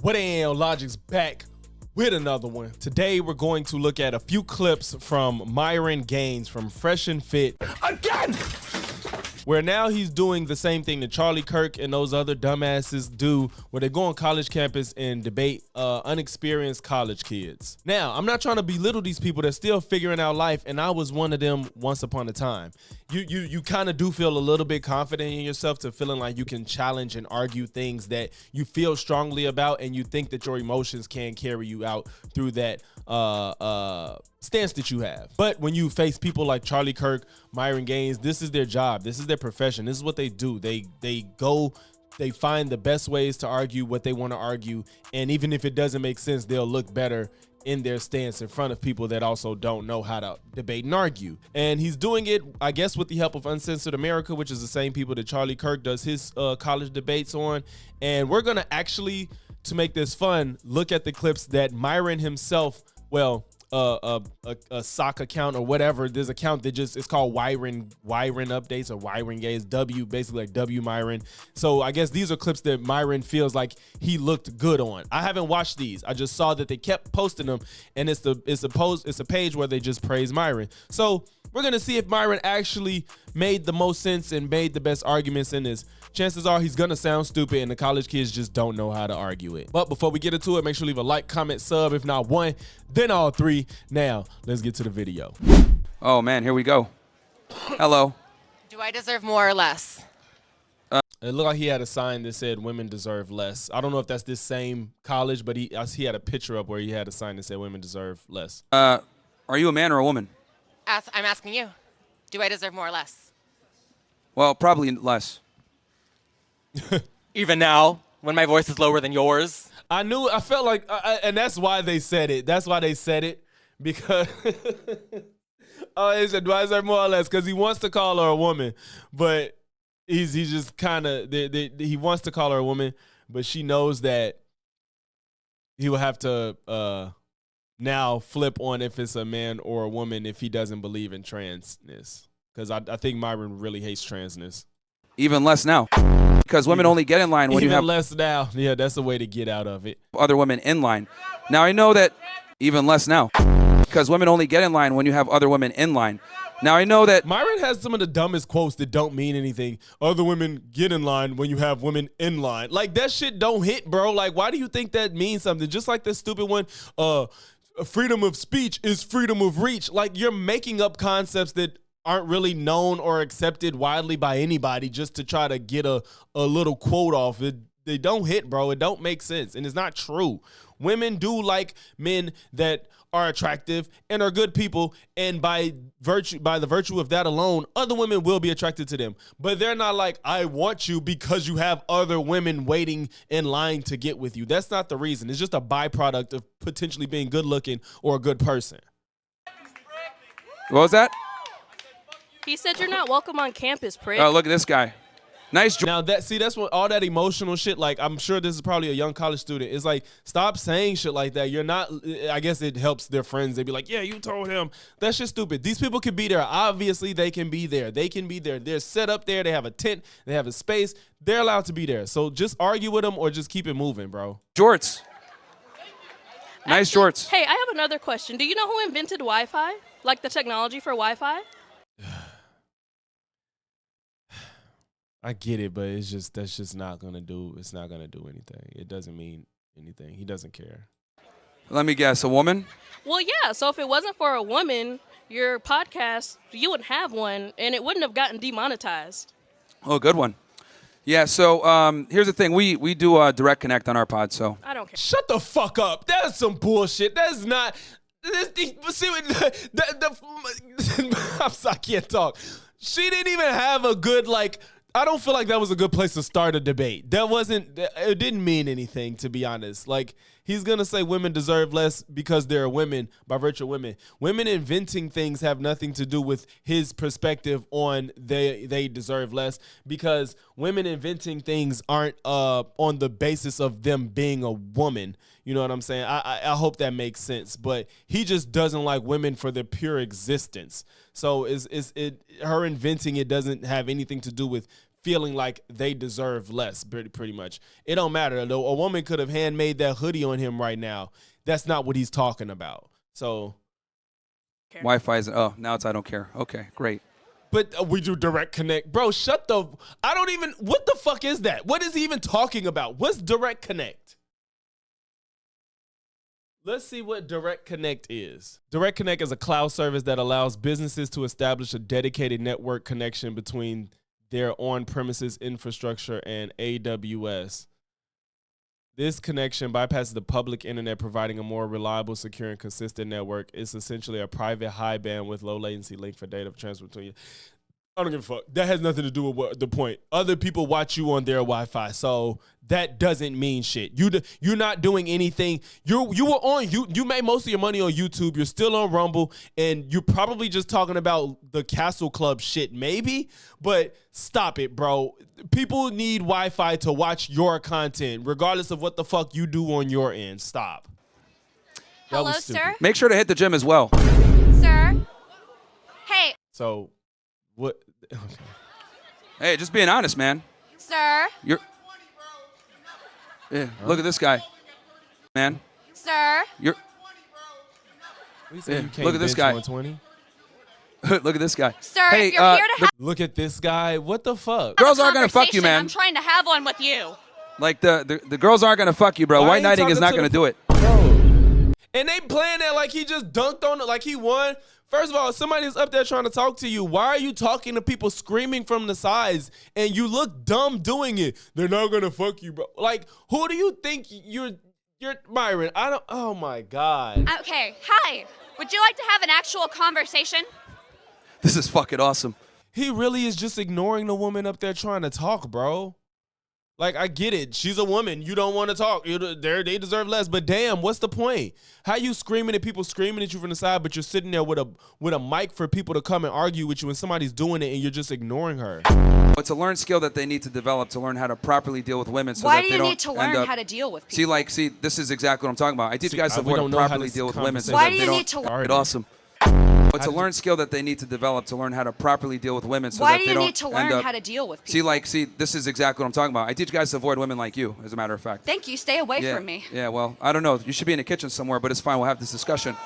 What AM Logic's back with another one. Today we're going to look at a few clips from Myron Gaines from Fresh and Fit. Again! Where now he's doing the same thing that Charlie Kirk and those other dumbasses do, where they go on college campus and debate unexperienced college kids. Now, I'm not trying to belittle these people. They're still figuring out life, and I was one of them once upon a time. You kind of do feel a little bit confident in yourself to feeling like you can challenge and argue things that you feel strongly about, and you think that your emotions can carry you out through that stance that you have. But when you face people like Charlie Kirk, Myron Gaines, this is their job. This is their profession. This is what they do. They find the best ways to argue what they want to argue. And even if it doesn't make sense, they'll look better in their stance in front of people that also don't know how to debate and argue. And he's doing it, I guess, with the help of Uncensored America, which is the same people that Charlie Kirk does his college debates on. And we're going to actually, to make this fun, look at the clips that Myron himself, well, a sock account or whatever. There's an account that just, it's called Myron Updates or Myron Games, basically like W Myron. So I guess these are clips that Myron feels like he looked good on. I haven't watched these. I just saw that they kept posting them, and it's a page where they just praise Myron. So we're gonna see if Myron actually made the most sense and made the best arguments in this. Chances are he's gonna sound stupid, and the college kids just don't know how to argue it. But before we get into it, make sure to leave a like, comment, sub, if not one, then all three. Now, let's get to the video. Oh man, here we go. Hello. Do I deserve more or less? It looked like he had a sign that said women deserve less. I don't know if that's this same college, but he had a picture up where he had a sign that said women deserve less. Are you a man or a woman? I'm asking you. Do I deserve more or less? Well, probably less. Even now, when my voice is lower than yours. I felt like, and that's why they said it. That's why they said it, because he said, do I deserve more or less? Because he wants to call her a woman, but he's just kind of, he wants to call her a woman, but she knows that he will have to now flip on if it's a man or a woman if he doesn't believe in transness. Because I think Myron really hates transness. Even less now. Because women only get in line when you have less now. Yeah, that's a way to get out of it. Other women in line. Now I know that even less now. Because women only get in line when you have other women in line. Now I know that Myron has some of the dumbest quotes that don't mean anything. Other women get in line when you have women in line. Like, that shit don't hit, bro. Like, why do you think that means something? Just like this stupid one, freedom of speech is freedom of reach. Like, you're making up concepts that aren't really known or accepted widely by anybody just to try to get a little quote off. They don't hit, bro. It don't make sense, and it's not true. Women do like men that are attractive and are good people, and by the virtue of that alone, other women will be attracted to them. But they're not like, I want you because you have other women waiting in line to get with you. That's not the reason. It's just a byproduct of potentially being good looking or a good person. What was that? He said you're not welcome on campus, prick. Oh, look at this guy. Nice. Now that's what all that emotional shit. Like, I'm sure this is probably a young college student. It's like, stop saying shit like that. You're not. I guess it helps their friends. They be like, yeah, you told him. That shit's stupid. These people can be there. Obviously, they can be there. They can be there. They're set up there. They have a tent. They have a space. They're allowed to be there. So just argue with them or just keep it moving, bro. Jorts. Nice Actually, jorts. Hey, I have another question. Do you know who invented Wi-Fi? Like the technology for Wi-Fi? I get it, but that's just not gonna do. It's not gonna do anything. It doesn't mean anything. He doesn't care. Let me guess, a woman? Well, yeah. So if it wasn't for a woman, your podcast, you wouldn't have one, and it wouldn't have gotten demonetized. Oh, good one. Yeah, so here's the thing. We do a direct connect on our pod, so. I don't care. Shut the fuck up. That's some bullshit. That's not. I'm sorry, I can't talk. She didn't even have a good, like, I don't feel like that was a good place to start a debate. It didn't mean anything, to be honest. Like, he's going to say women deserve less because they're women by virtue of women. Women inventing things have nothing to do with his perspective on they deserve less, because women inventing things aren't on the basis of them being a woman. You know what I'm saying? I hope that makes sense. But he just doesn't like women for their pure existence. So her inventing it doesn't have anything to do with feeling like they deserve less, pretty much. It don't matter. A woman could have handmade that hoodie on him right now. That's not what he's talking about. So Wi-Fi is, oh, now it's I don't care. Okay, great. But we do direct connect. Bro, I don't even, what the fuck is that? What is he even talking about? What's direct connect? Let's see what direct connect is. Direct connect is a cloud service that allows businesses to establish a dedicated network connection between their on-premises infrastructure and AWS. This connection bypasses the public internet, providing a more reliable, secure, and consistent network. It's essentially a private, high bandwidth, low latency link for data transfer between you. I don't give a fuck. That has nothing to do with the point. Other people watch you on their Wi-Fi, so that doesn't mean shit. You're not doing anything. You made most of your money on YouTube. You're still on Rumble, and you're probably just talking about the Castle Club shit, maybe. But stop it, bro. People need Wi-Fi to watch your content, regardless of what the fuck you do on your end. Stop. Hello, sir. Make sure to hit the gym as well. Sir. Hey. So, what? Okay. Hey, just being honest, man. Sir. Yeah, look at this guy, man. Sir. You can't look at this bench guy. 120? Look at this guy. Sir, hey, if you're here to have Look at this guy. What the fuck? Girls aren't gonna fuck you, man. I'm trying to have one with you. Like the girls aren't gonna fuck you, bro. Why White ain't knighting is talking not to gonna do it. Bro. And they playing that like he just dunked on it, like he won. First of all, somebody's up there trying to talk to you. Why are you talking to people screaming from the sides and you look dumb doing it? They're not gonna fuck you, bro. Like, who do you think you're Myron? Oh my God. Okay, hi. Would you like to have an actual conversation? This is fucking awesome. He really is just ignoring the woman up there trying to talk, bro. Like, I get it. She's a woman. You don't want to talk. They deserve less. But damn, what's the point? How you screaming at people screaming at you from the side, but you're sitting there with a mic for people to come and argue with you and somebody's doing it and you're just ignoring her? It's a learned skill that they need to develop to learn how to properly deal with women. So Why that do they you don't need to learn how to deal with people? See, this is exactly what I'm talking about. I teach guys to we don't learn know how properly this deal with women. So Why that do they you don't need to learn? It's awesome. It's a learned skill that they need to develop to learn how to properly deal with women. So Why that do they you don't need to learn how to deal with See, people? this is exactly what I'm talking about. I teach guys to avoid women like you, as a matter of fact. Thank you. Stay away Yeah, from me. yeah, well, I don't know. You should be in the kitchen somewhere, but it's fine. We'll have this discussion.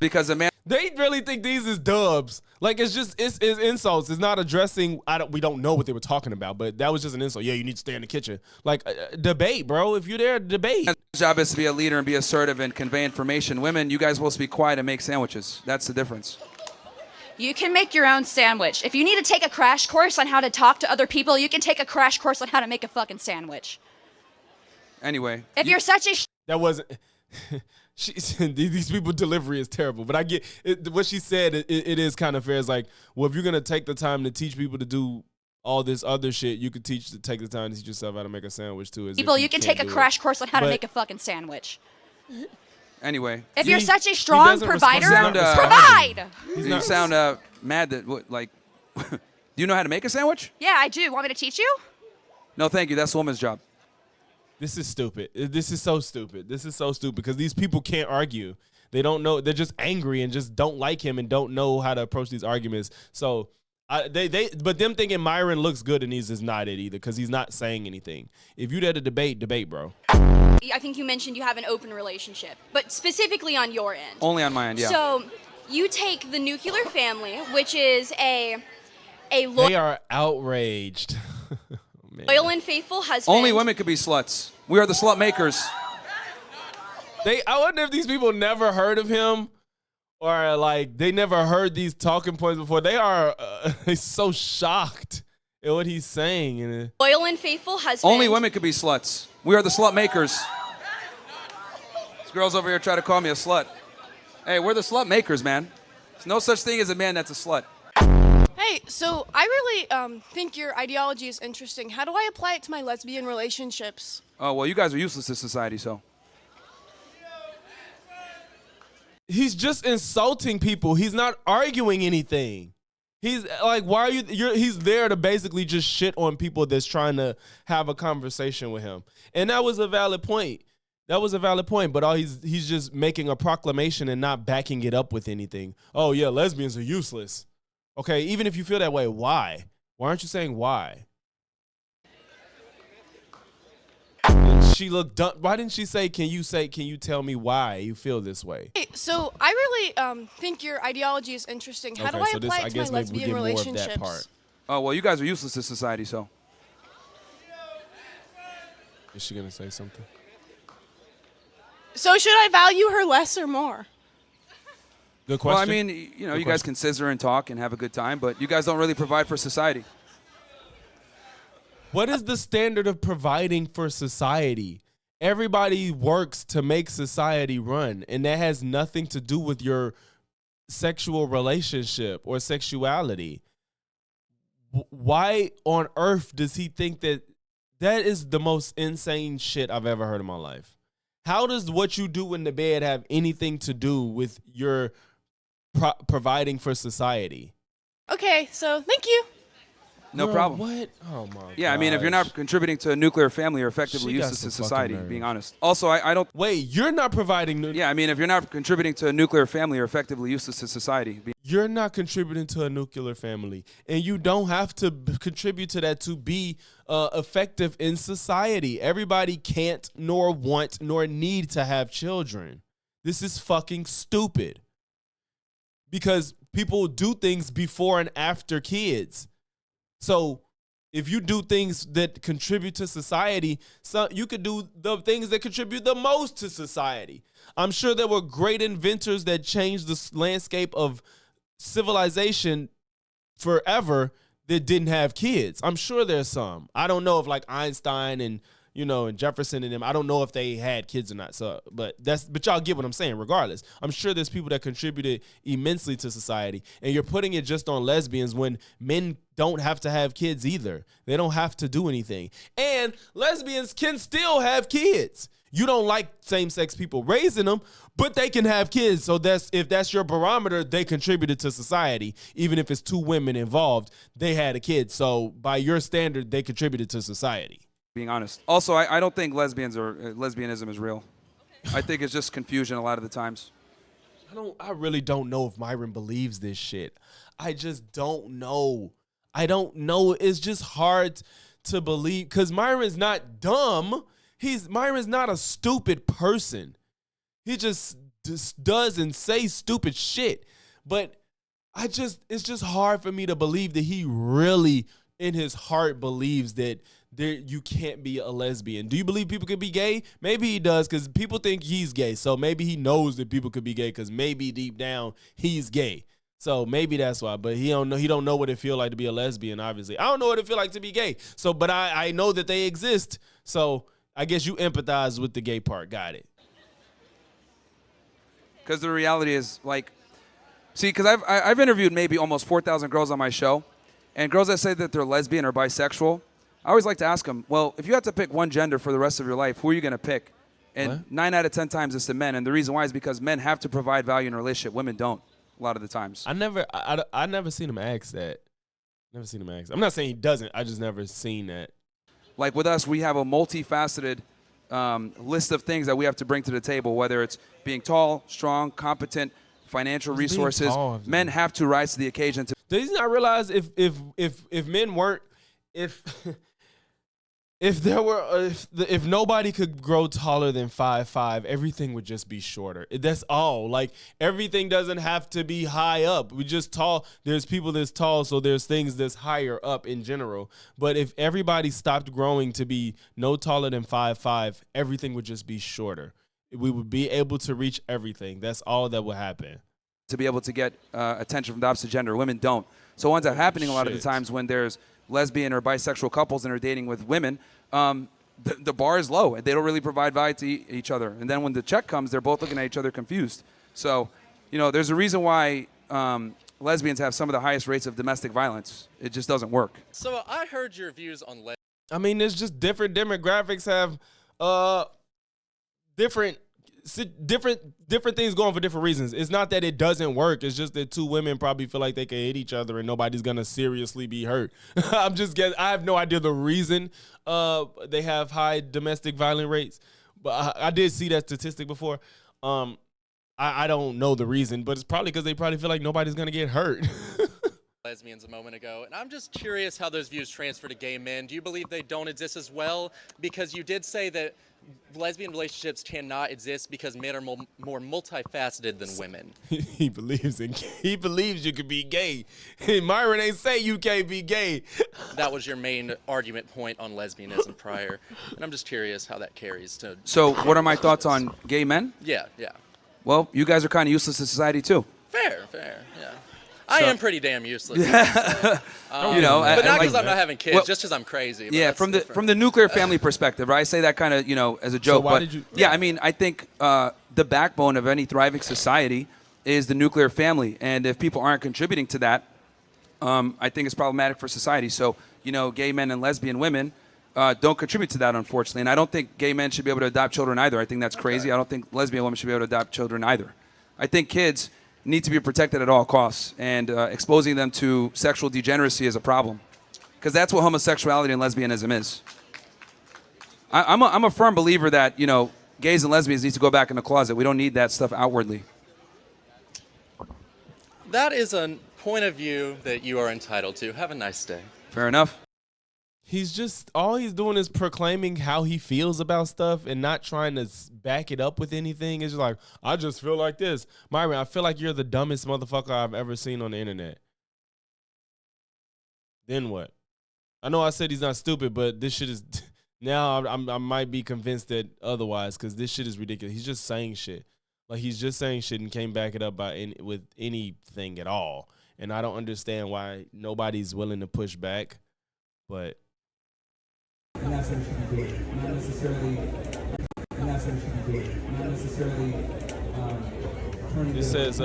Because a man... They really think these is dubs. Like, it's insults. It's not addressing, we don't know what they were talking about, but that was just an insult. Yeah, you need to stay in the kitchen. Like, debate, bro. If you're there, debate. His job is to be a leader and be assertive and convey information. Women, you guys are supposed to be quiet and make sandwiches. That's the difference. You can make your own sandwich. If you need to take a crash course on how to talk to other people, you can take a crash course on how to make a fucking sandwich. Anyway. If you're such a That wasn't... these people delivery is terrible, but I get it, what she said. It is kind of fair. It's like, well, if you're gonna take the time to teach people to do all this other shit, you could take the time to teach yourself how to make a sandwich too. people, you can take a crash course on how to make a fucking sandwich. Anyway. If you're such a strong provider, provide. You sound mad that do you know how to make a sandwich? Yeah, I do. Want me to teach you? No, thank you. That's a woman's job. This is stupid. This is so stupid. This is so stupid because these people can't argue. They don't know. They're just angry and just don't like him and don't know how to approach these arguments. So but them thinking Myron looks good and he's just not it either because he's not saying anything. If you're there to debate, brow. I think you mentioned you have an open relationship, but specifically on your end. Only on my end, yeah. So you take the nuclear family, which is a They are outraged. loyal and faithful husband. Only women could be sluts. We are the slut makers. I wonder if these people never heard of him or like they never heard these talking points before. They are so shocked at what he's saying. Loyal and faithful husband. Only women could be sluts. We are the slut makers. This girl's over here trying to call me a slut. Hey, we're the slut makers, man. There's no such thing as a man that's a slut. Hey, so I really think your ideology is interesting. How do I apply it to my lesbian relationships? Oh, well, you guys are useless to society, so. He's just insulting people. He's not arguing anything. He's like, why are he's there to basically just shit on people that's trying to have a conversation with him. And that was a valid point. But he's just making a proclamation and not backing it up with anything. Oh yeah, lesbians are useless. Okay, even if you feel that way, why? Why aren't you saying why? she look dumb? Why didn't she say, can you tell me why you feel this way? Hey, so I really think your ideology is interesting. How do I apply it to my lesbian relationships? Oh, well, you guys are useless to society, so. Is she gonna say something? So should I value her less or more? Good question. Well, I mean, you know, you guys can scissor and talk and have a good time, but you guys don't really provide for society. What is the standard of providing for society? Everybody works to make society run, and that has nothing to do with your sexual relationship or sexuality. Why on earth does he think that is the most insane shit I've ever heard in my life? How does what you do in the bed have anything to do with your providing for society? Okay, so thank you. No problem. What? Oh my. Yeah, I mean, if you're not contributing to a nuclear family, you're effectively useless to society, being honest. Also, I don't. Wait, you're not providing. Yeah, I mean, if you're not contributing to a nuclear family, you're effectively useless to society. You're not contributing to a nuclear family, and you don't have to contribute to that to be effective in society. Everybody can't, nor want, nor need to have children. This is fucking stupid. Because people do things before and after kids. So if you do things that contribute to society, so you could do the things that contribute the most to society. I'm sure there were great inventors that changed the landscape of civilization forever that didn't have kids. I'm sure there's some. I don't know if like Einstein and and Jefferson and them, I don't know if they had kids or not. So, but y'all get what I'm saying. Regardless, I'm sure there's people that contributed immensely to society, and you're putting it just on lesbians when men don't have to have kids either. They don't have to do anything, and lesbians can still have kids. You don't like same-sex people raising them, but they can have kids. So if that's your barometer, they contributed to society. Even if it's two women involved, they had a kid. So by your standard, they contributed to society. Being honest. Also, I don't think lesbianism is real. I think it's just confusion a lot of the times. I really don't know if Myron believes this shit. I just don't know. I don't know. It's just hard to believe because Myron's not dumb. Myron's not a stupid person. He just does and say stupid shit. But it's just hard for me to believe that he really in his heart believes that you can't be a lesbian. Do you believe people could be gay? Maybe he does because people think he's gay. So maybe he knows that people could be gay because maybe deep down he's gay. So maybe that's why. But he don't know what it feel like to be a lesbian, obviously. I don't know what it feel like to be gay. So, but I know that they exist. So I guess you empathize with the gay part. Got it. Because the reality is because I've interviewed maybe almost 4,000 girls on my show. And girls that say that they're lesbian or bisexual, I always like to ask them, well, if you had to pick one gender for the rest of your life, who are you going to pick? And what? 9 out of 10 times it's the men. And the reason why is because men have to provide value in a relationship. Women don't a lot of the times. I never seen him ask that. Never seen him ask. I'm not saying he doesn't. I just never seen that. Like with us, we have a multifaceted list of things that we have to bring to the table, whether it's being tall, strong, competent, financial resources. Men have to rise to the occasion. Does he not realize if men weren't if nobody could grow taller than 5'5", everything would just be shorter. That's all. Like everything doesn't have to be high up. We just tall. There's people that's tall, so there's things that's higher up in general. But if everybody stopped growing to be no taller than 5'5", everything would just be shorter. We would be able to reach everything. That's all that would happen. To be able to get attention from the opposite gender. Women don't. So what ends up happening a lot of the times when there's lesbian or bisexual couples and are dating with women, the bar is low and they don't really provide value to each other. And then when the check comes, they're both looking at each other confused. So, there's a reason why lesbians have some of the highest rates of domestic violence. It just doesn't work. So I heard your views on lesbians. I mean, there's just different demographics have different things going for different reasons. It's not that it doesn't work. It's just that two women probably feel like they can hit each other and nobody's going to seriously be hurt. I'm just guessing. I have no idea the reason they have high domestic violence rates, but I did see that statistic before. I don't know the reason, but it's probably because they probably feel like nobody's going to get hurt. Lesbians a moment ago, and I'm just curious how those views transfer to gay men. Do you believe they don't exist as well? Because you did say that lesbian relationships cannot exist because men are more multifaceted than women. He believes you could be gay. Myron ain't say you can't be gay. That was your main argument point on lesbianism prior, and I'm just curious how that carries to. So, what are my thoughts on gay men? Yeah, yeah. Well, you guys are kind of useless to society too. Fair, yeah. I am pretty damn useless. You know, but not because like, I'm not having kids, just because I'm crazy. Yeah, from the nuclear family perspective, right? I say that kind of, as a joke. So why but did you? Yeah, I mean, I think the backbone of any thriving society is the nuclear family, and if people aren't contributing to that, I think it's problematic for society. So, gay men and lesbian women don't contribute to that, unfortunately. And I don't think gay men should be able to adopt children either. I think that's crazy. I don't think lesbian women should be able to adopt children either. I think kids need to be protected at all costs, and exposing them to sexual degeneracy is a problem, because that's what homosexuality and lesbianism is. I'm a firm believer that gays and lesbians need to go back in the closet. We don't need that stuff outwardly. That is a point of view that you are entitled to. Have a nice day. Fair enough. All he's doing is proclaiming how he feels about stuff and not trying to back it up with anything. It's just like, I just feel like this. Myron, I feel like you're the dumbest motherfucker I've ever seen on the internet. Then what? I know I said he's not stupid, but this shit is, now I might be convinced that otherwise, because this shit is ridiculous. He's just saying shit. Like, he's just saying shit and can't back it up with anything at all. And I don't understand why nobody's willing to push back, but... And that's what we should be doing. Not necessarily turning it says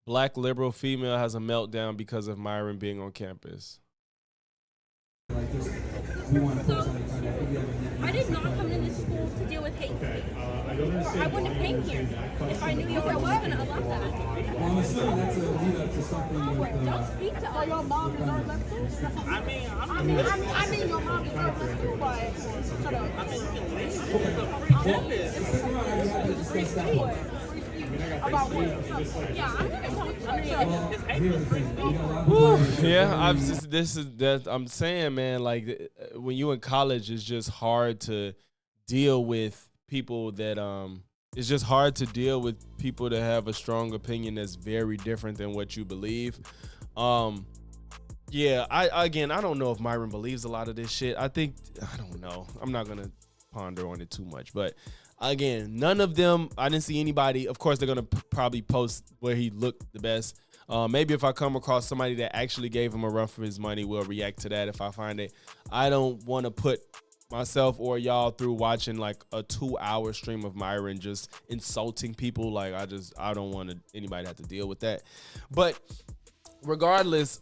black liberal female has a meltdown because of Myron being on campus. Like this, we want to focus on each other. I did not come to this school to deal with hate speech. I wouldn't have came here if I knew you were going to allow that. Well, I'm assuming that's a lead up to something with Don't speak to all your mom deserves less too. I mean, your mom deserves less too, but shut up. About what? Yeah, I'm gonna tell you. I'm saying, man, like when you in college, it's just hard to deal with people that it's just hard to deal with people that have a strong opinion that's very different than what you believe. Yeah, I don't know if Myron believes a lot of this shit. I don't know. I'm not gonna ponder on it too much, but again, none of them, I didn't see anybody. Of course, they're going to probably post where he looked the best. Maybe if I come across somebody that actually gave him a run for his money, we'll react to that if I find it. I don't want to put myself or y'all through watching like a 2-hour stream of Myron just insulting people. Like, I don't want anybody to have to deal with that. But regardless,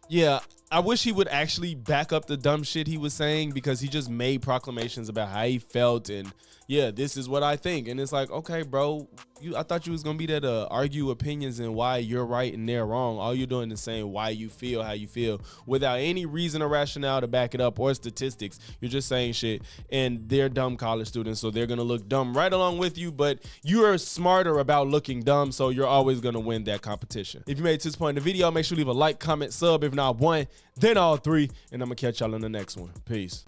yeah, I wish he would actually back up the dumb shit he was saying, because he just made proclamations about how he felt and, yeah, this is what I think. And it's like, okay, bro, I thought you was going to be there to argue opinions and why you're right and they're wrong. All you're doing is saying why you feel how you feel without any reason or rationale to back it up or statistics. You're just saying shit, and they're dumb college students, so they're going to look dumb right along with you, but you're smarter about looking dumb, so you're always going to win that competition. If you made it to this point in the video, make sure you leave a like, comment, sub. If not one, then all three, and I'm going to catch y'all in the next one. Peace.